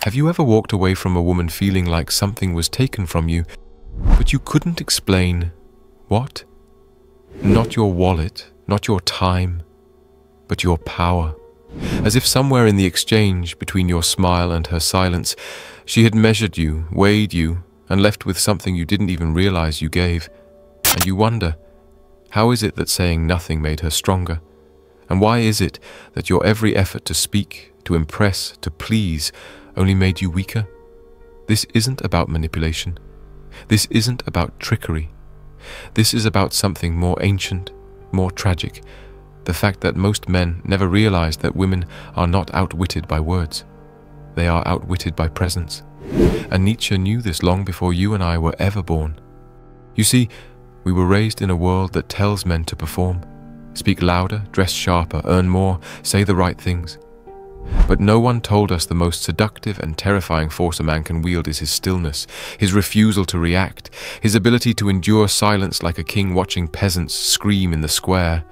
Have you ever walked away from a woman feeling like something was taken from you, but you couldn't explain what? Not your wallet, not your time, but your power. As if somewhere in the exchange between your smile and her silence, she had measured you, weighed you, and left with something you didn't even realize you gave. And you wonder, how is it that saying nothing made her stronger? And why is it that your every effort to speak, to impress, to please, only made you weaker? This isn't about manipulation. This isn't about trickery. This is about something more ancient, more tragic. The fact that most men never realized that women are not outwitted by words. They are outwitted by presence. And Nietzsche knew this long before you and I were ever born. You see, we were raised in a world that tells men to perform, speak louder, dress sharper, earn more, say the right things. But no one told us the most seductive and terrifying force a man can wield is his stillness, his refusal to react, his ability to endure silence like a king watching peasants scream in the square.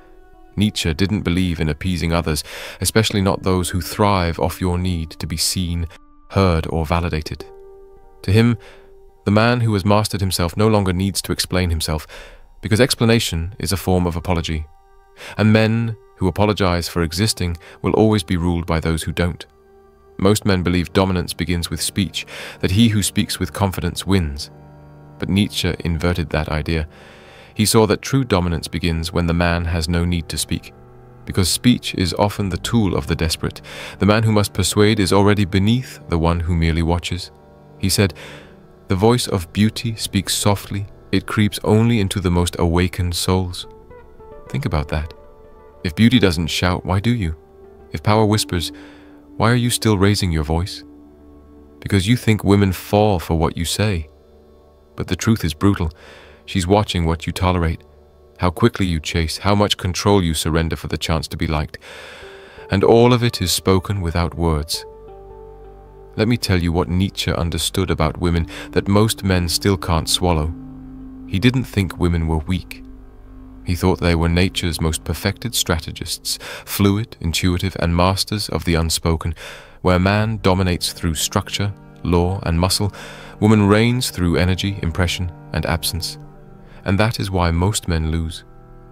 Nietzsche didn't believe in appeasing others, especially not those who thrive off your need to be seen, heard, or validated. To him, the man who has mastered himself no longer needs to explain himself, because explanation is a form of apology. And men who apologize for existing will always be ruled by those who don't. Most men believe dominance begins with speech, that he who speaks with confidence wins. But Nietzsche inverted that idea. He saw that true dominance begins when the man has no need to speak, because speech is often the tool of the desperate. The man who must persuade is already beneath the one who merely watches. He said, "The voice of beauty speaks softly, it creeps only into the most awakened souls." Think about that. If beauty doesn't shout, why do you? If power whispers, why are you still raising your voice? Because you think women fall for what you say. But the truth is brutal. She's watching what you tolerate, how quickly you chase, how much control you surrender for the chance to be liked. And all of it is spoken without words. Let me tell you what Nietzsche understood about women that most men still can't swallow. He didn't think women were weak. He thought they were nature's most perfected strategists, fluid, intuitive, and masters of the unspoken. Where man dominates through structure, law, and muscle, woman reigns through energy, impression, and absence. And that is why most men lose,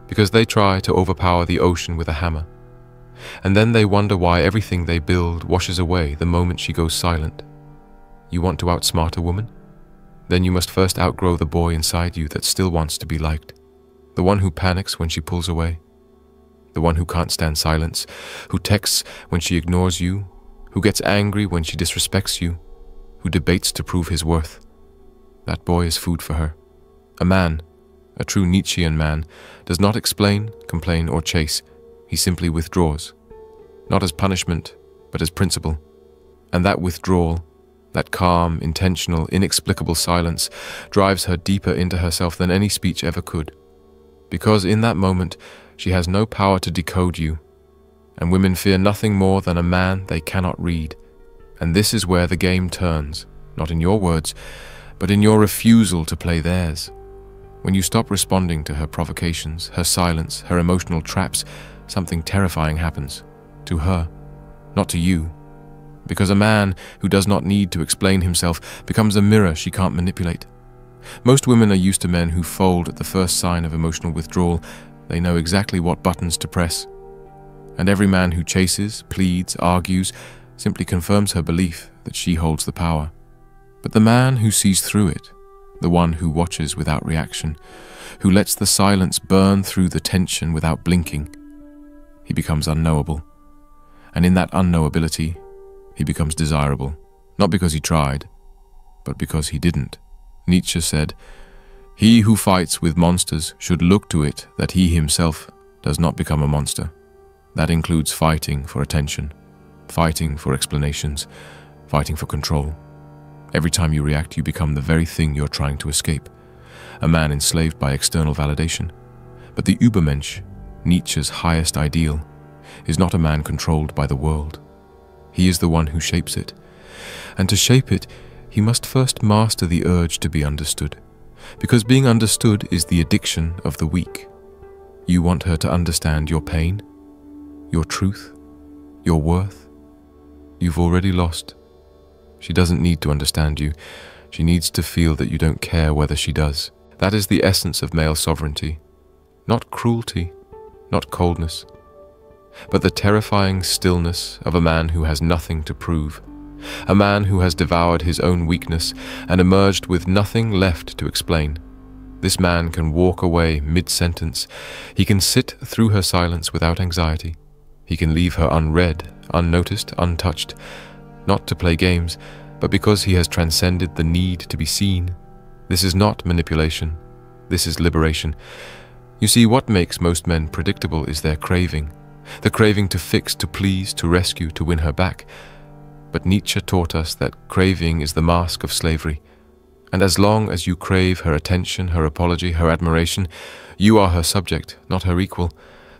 because they try to overpower the ocean with a hammer. And then they wonder why everything they build washes away the moment she goes silent. You want to outsmart a woman? Then you must first outgrow the boy inside you that still wants to be liked. The one who panics when she pulls away. The one who can't stand silence, who texts when she ignores you, who gets angry when she disrespects you, who debates to prove his worth. That boy is food for her. A man, a true Nietzschean man, does not explain, complain, or chase. He simply withdraws. Not as punishment, but as principle. And that withdrawal, that calm, intentional, inexplicable silence, drives her deeper into herself than any speech ever could. Because in that moment, she has no power to decode you. And women fear nothing more than a man they cannot read. And this is where the game turns, not in your words, but in your refusal to play theirs. When you stop responding to her provocations, her silence, her emotional traps, something terrifying happens. To her, not to you. Because a man who does not need to explain himself becomes a mirror she can't manipulate. Most women are used to men who fold at the first sign of emotional withdrawal. They know exactly what buttons to press. And every man who chases, pleads, argues, simply confirms her belief that she holds the power. But the man who sees through it, the one who watches without reaction, who lets the silence burn through the tension without blinking, he becomes unknowable. And in that unknowability, he becomes desirable, not because he tried, but because he didn't. Nietzsche said, "He who fights with monsters should look to it that he himself does not become a monster." That includes fighting for attention, fighting for explanations, fighting for control. Every time you react, you become the very thing you're trying to escape, a man enslaved by external validation. But the Übermensch, Nietzsche's highest ideal, is not a man controlled by the world. He is the one who shapes it. And to shape it, he must first master the urge to be understood, because being understood is the addiction of the weak. You want her to understand your pain, your truth, your worth. You've already lost. She doesn't need to understand you. She needs to feel that you don't care whether she does. That is the essence of male sovereignty. Not cruelty, not coldness, but the terrifying stillness of a man who has nothing to prove. A man who has devoured his own weakness and emerged with nothing left to explain. This man can walk away mid-sentence. He can sit through her silence without anxiety. He can leave her unread, unnoticed, untouched, not to play games, but because he has transcended the need to be seen. This is not manipulation. This is liberation. You see, what makes most men predictable is their craving. The craving to fix, to please, to rescue, to win her back. But Nietzsche taught us that craving is the mask of slavery. And as long as you crave her attention, her apology, her admiration, you are her subject, not her equal.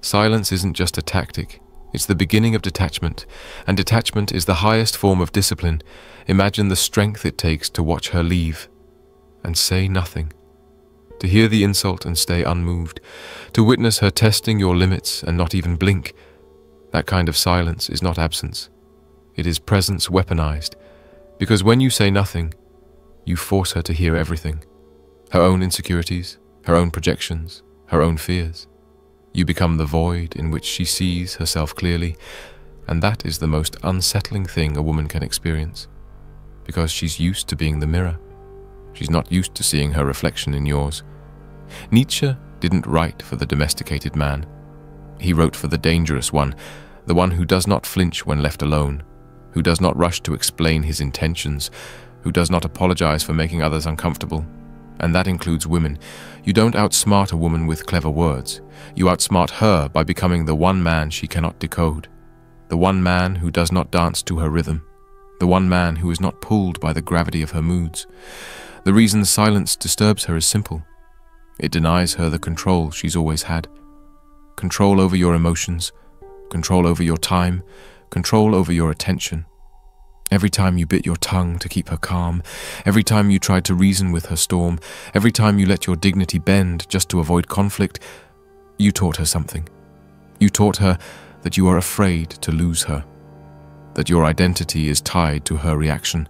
Silence isn't just a tactic. It's the beginning of detachment, and detachment is the highest form of discipline. Imagine the strength it takes to watch her leave and say nothing, to hear the insult and stay unmoved, to witness her testing your limits and not even blink. That kind of silence is not absence. It is presence weaponized, because when you say nothing, you force her to hear everything. Her own insecurities, her own projections, her own fears. You become the void in which she sees herself clearly, and that is the most unsettling thing a woman can experience, because she's used to being the mirror. She's not used to seeing her reflection in yours. Nietzsche didn't write for the domesticated man. He wrote for the dangerous one, the one who does not flinch when left alone, who does not rush to explain his intentions, who does not apologize for making others uncomfortable. And that includes women. You don't outsmart a woman with clever words. You outsmart her by becoming the one man she cannot decode, the one man who does not dance to her rhythm, the one man who is not pulled by the gravity of her moods. The reason silence disturbs her is simple. It denies her the control she's always had. Control over your emotions, control over your time, control over your attention. Every time you bit your tongue to keep her calm, every time you tried to reason with her storm, every time you let your dignity bend just to avoid conflict, you taught her something. You taught her that you are afraid to lose her, that your identity is tied to her reaction,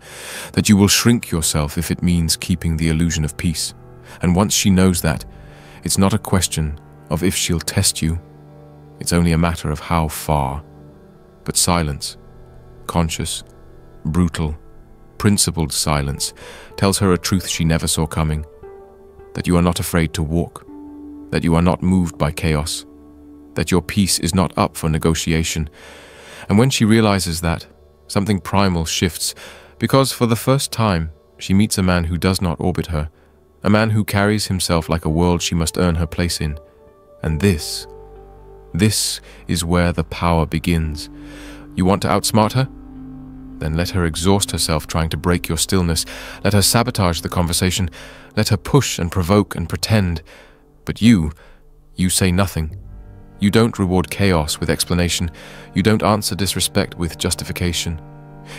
that you will shrink yourself if it means keeping the illusion of peace. And once she knows that, it's not a question of if she'll test you, it's only a matter of how far. But silence, conscious, brutal, principled silence, tells her a truth she never saw coming, that you are not afraid to walk, that you are not moved by chaos, that your peace is not up for negotiation. And when she realizes that, something primal shifts, because for the first time, she meets a man who does not orbit her, a man who carries himself like a world she must earn her place in. And this is where the power begins. You want to outsmart her? Then let her exhaust herself trying to break your stillness. Let her sabotage the conversation. Let her push and provoke and pretend. But you say nothing. You don't reward chaos with explanation. You don't answer disrespect with justification.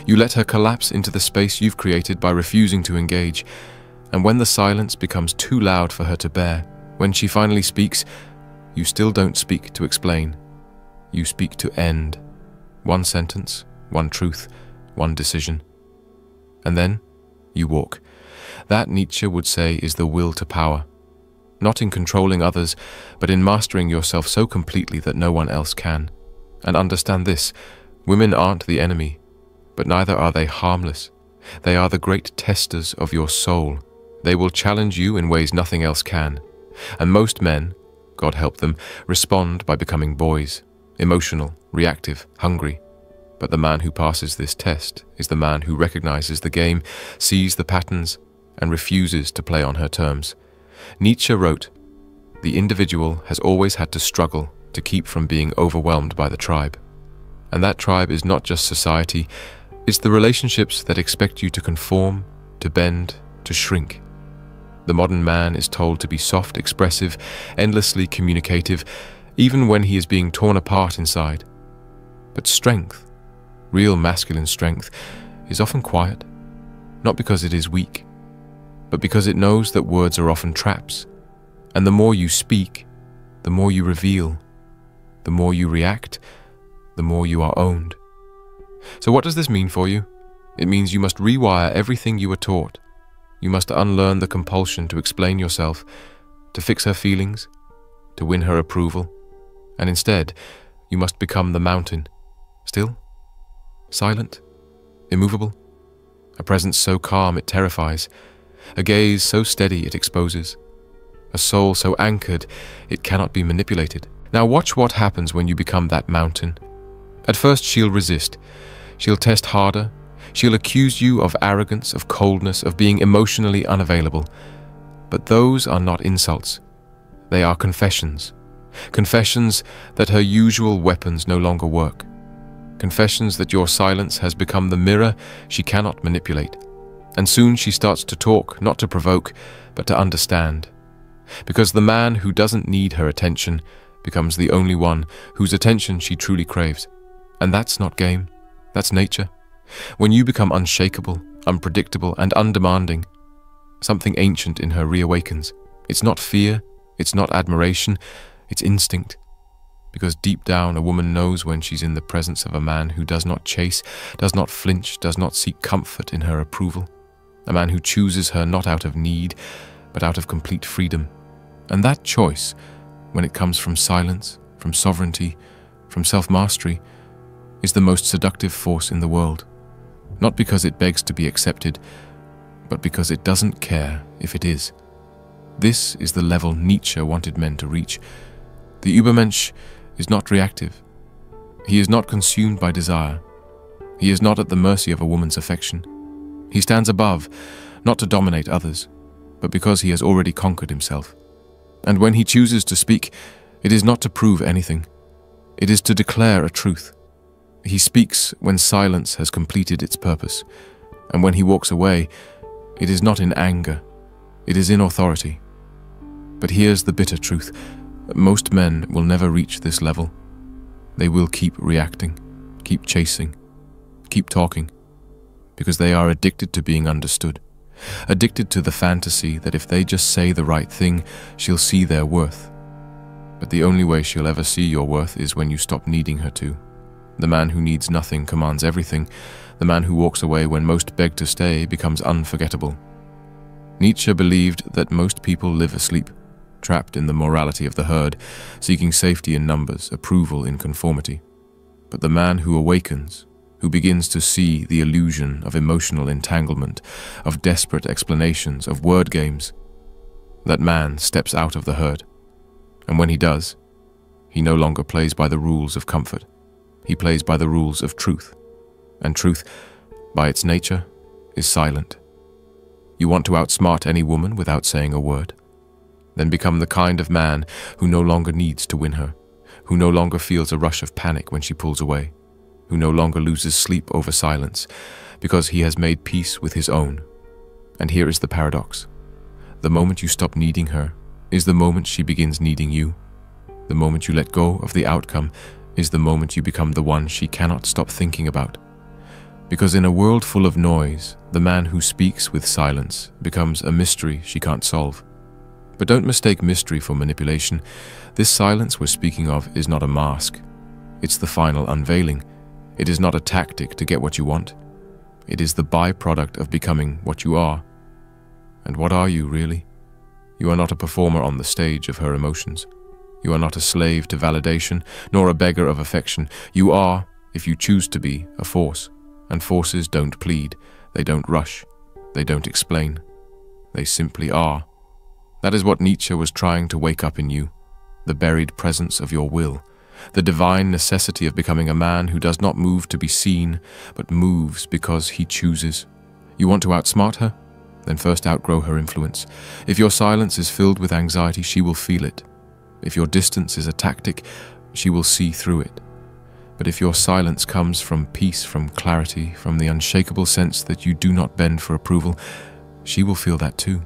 You let her collapse into the space you've created by refusing to engage. And when the silence becomes too loud for her to bear, when she finally speaks, you still don't speak to explain. You speak to end. One sentence, one truth, one decision. And then you walk. That, Nietzsche would say, is the will to power. Not in controlling others, but in mastering yourself so completely that no one else can. And understand this, women aren't the enemy, but neither are they harmless. They are the great testers of your soul. They will challenge you in ways nothing else can. And most men, God help them, respond by becoming boys, emotional, reactive, hungry. But the man who passes this test is the man who recognizes the game, sees the patterns, and refuses to play on her terms. Nietzsche wrote, "The individual has always had to struggle to keep from being overwhelmed by the tribe." And that tribe is not just society, it's the relationships that expect you to conform, to bend, to shrink. The modern man is told to be soft, expressive, endlessly communicative, even when he is being torn apart inside. But strength, real masculine strength, is often quiet, not because it is weak, but because it knows that words are often traps, and the more you speak, the more you reveal, the more you react, the more you are owned. So what does this mean for you? It means you must rewire everything you were taught. You must unlearn the compulsion to explain yourself, to fix her feelings, to win her approval, and instead, you must become the mountain, still, silent, immovable, a presence so calm it terrifies, a gaze so steady it exposes, a soul so anchored it cannot be manipulated. Now watch what happens when you become that mountain. At first she'll resist, she'll test harder, she'll accuse you of arrogance, of coldness, of being emotionally unavailable. But those are not insults. They are confessions. Confessions that her usual weapons no longer work. Confessions that your silence has become the mirror she cannot manipulate. And soon she starts to talk, not to provoke, but to understand. Because the man who doesn't need her attention becomes the only one whose attention she truly craves. And that's not game, that's nature. When you become unshakable, unpredictable, and undemanding, something ancient in her reawakens. It's not fear, it's not admiration, it's instinct. Because deep down, a woman knows when she's in the presence of a man who does not chase, does not flinch, does not seek comfort in her approval. A man who chooses her not out of need, but out of complete freedom. And that choice, when it comes from silence, from sovereignty, from self-mastery, is the most seductive force in the world. Not because it begs to be accepted, but because it doesn't care if it is. This is the level Nietzsche wanted men to reach. The Übermensch is not reactive. He is not consumed by desire. He is not at the mercy of a woman's affection. He stands above, not to dominate others, but because he has already conquered himself. And when he chooses to speak, it is not to prove anything. It is to declare a truth. He speaks when silence has completed its purpose, and when he walks away, it is not in anger, it is in authority. But here's the bitter truth. Most men will never reach this level. They will keep reacting, keep chasing, keep talking, because they are addicted to being understood, addicted to the fantasy that if they just say the right thing, she'll see their worth. But the only way she'll ever see your worth is when you stop needing her to. The man who needs nothing commands everything. The man who walks away when most beg to stay becomes unforgettable. Nietzsche believed that most people live asleep, trapped in the morality of the herd, seeking safety in numbers, approval in conformity. But the man who awakens, who begins to see the illusion of emotional entanglement, of desperate explanations, of word games, that man steps out of the herd. And when he does, he no longer plays by the rules of comfort. He plays by the rules of truth. And truth, by its nature, is silent. You want to outsmart any woman without saying a word? Then become the kind of man who no longer needs to win her, who no longer feels a rush of panic when she pulls away, who no longer loses sleep over silence, because he has made peace with his own. And here is the paradox. The moment you stop needing her is the moment she begins needing you. The moment you let go of the outcome is the moment you become the one she cannot stop thinking about. Because in a world full of noise, the man who speaks with silence becomes a mystery she can't solve. But don't mistake mystery for manipulation. This silence we're speaking of is not a mask. It's the final unveiling. It is not a tactic to get what you want. It is the byproduct of becoming what you are. And what are you, really? You are not a performer on the stage of her emotions. You are not a slave to validation, nor a beggar of affection. You are, if you choose to be, a force. And forces don't plead, they don't rush, they don't explain. They simply are. That is what Nietzsche was trying to wake up in you, the buried presence of your will, the divine necessity of becoming a man who does not move to be seen, but moves because he chooses. You want to outsmart her? Then first outgrow her influence. If your silence is filled with anxiety, she will feel it. If your distance is a tactic, she will see through it. But if your silence comes from peace, from clarity, from the unshakable sense that you do not bend for approval, she will feel that too.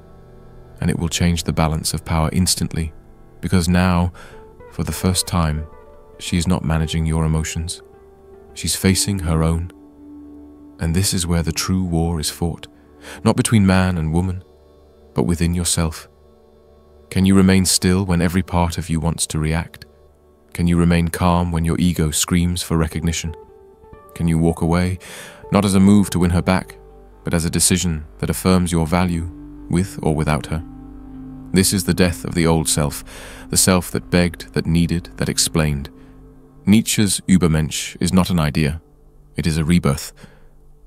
And it will change the balance of power instantly, because now, for the first time, she is not managing your emotions. She's facing her own. And this is where the true war is fought, not between man and woman, but within yourself. Can you remain still when every part of you wants to react? Can you remain calm when your ego screams for recognition? Can you walk away, not as a move to win her back, but as a decision that affirms your value, with or without her. This is the death of the old self, the self that begged, that needed, that explained. Nietzsche's Übermensch is not an idea. It is a rebirth.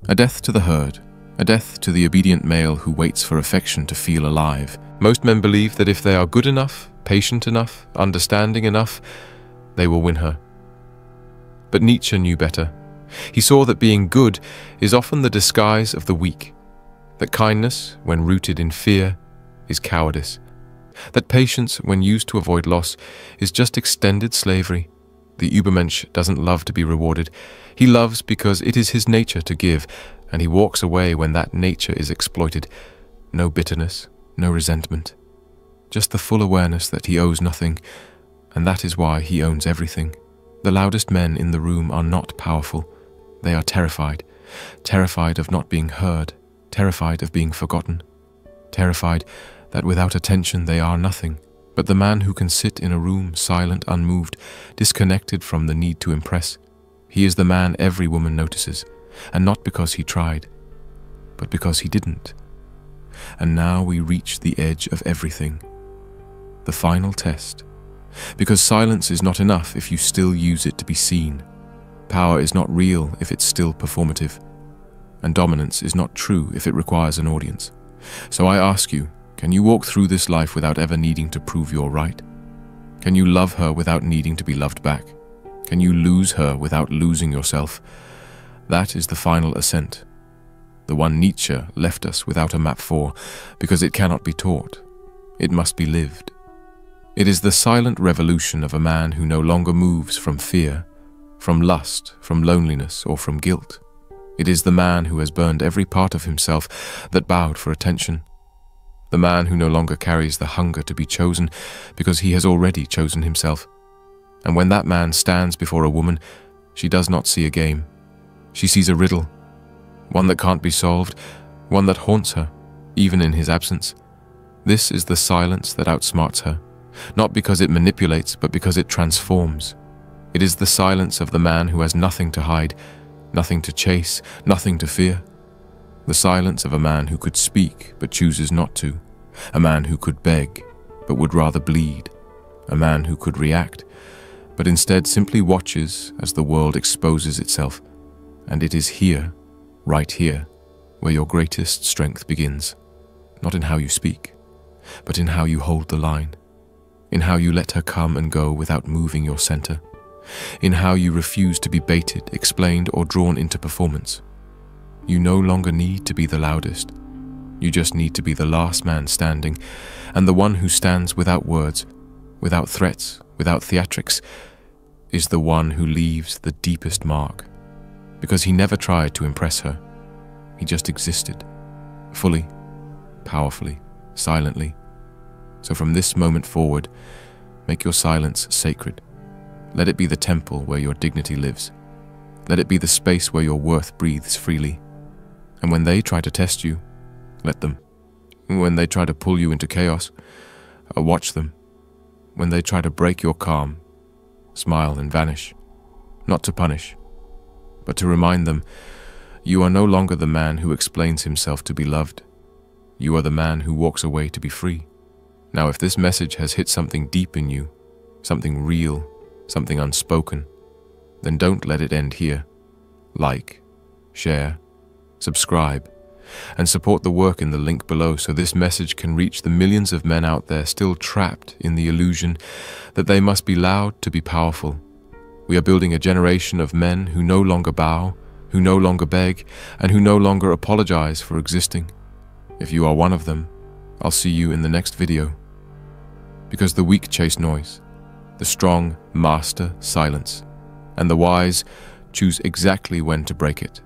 A death to the herd, a death to the obedient male who waits for affection to feel alive. Most men believe that if they are good enough, patient enough, understanding enough, they will win her. But Nietzsche knew better. He saw that being good is often the disguise of the weak, that kindness, when rooted in fear, is cowardice, that patience, when used to avoid loss, is just extended slavery. The Übermensch doesn't love to be rewarded. He loves because it is his nature to give, and he walks away when that nature is exploited. No bitterness, no resentment, just the full awareness that he owes nothing, and that is why he owns everything. The loudest men in the room are not powerful. They are terrified, terrified of not being heard, terrified of being forgotten, terrified that without attention they are nothing. But the man who can sit in a room silent, unmoved, disconnected from the need to impress, he is the man every woman notices, and not because he tried, but because he didn't. And now we reach the edge of everything, the final test, because silence is not enough if you still use it to be seen. Power is not real if it's still performative, and dominance is not true if it requires an audience. So I ask you, can you walk through this life without ever needing to prove you're right? Can you love her without needing to be loved back? Can you lose her without losing yourself? That is the final ascent, the one Nietzsche left us without a map for, because it cannot be taught. It must be lived. It is the silent revolution of a man who no longer moves from fear, from lust, from loneliness, or from guilt. It is the man who has burned every part of himself that bowed for attention. The man who no longer carries the hunger to be chosen because he has already chosen himself. And when that man stands before a woman, she does not see a game. She sees a riddle, one that can't be solved, one that haunts her, even in his absence. This is the silence that outsmarts her, not because it manipulates, but because it transforms. It is the silence of the man who has nothing to hide, nothing to chase, nothing to fear. The silence of a man who could speak but chooses not to, a man who could beg but would rather bleed, a man who could react but instead simply watches as the world exposes itself. And it is here, right here, where your greatest strength begins, not in how you speak, but in how you hold the line, in how you let her come and go without moving your center, in how you refuse to be baited, explained, or drawn into performance. You no longer need to be the loudest. You just need to be the last man standing, and the one who stands without words, without threats, without theatrics, is the one who leaves the deepest mark, because he never tried to impress her. He just existed, fully, powerfully, silently. So from this moment forward, make your silence sacred. Let it be the temple where your dignity lives. Let it be the space where your worth breathes freely. And when they try to test you, let them. When they try to pull you into chaos, watch them. When they try to break your calm, smile and vanish. Not to punish, but to remind them, you are no longer the man who explains himself to be loved. You are the man who walks away to be free. Now, if this message has hit something deep in you, something real, something unspoken, then don't let it end here. Like, share, subscribe, and support the work in the link below so this message can reach the millions of men out there still trapped in the illusion that they must be loud to be powerful. We are building a generation of men who no longer bow, who no longer beg, and who no longer apologize for existing. If you are one of them, I'll see you in the next video. Because the weak chase noise, the strong master silence, and the wise choose exactly when to break it.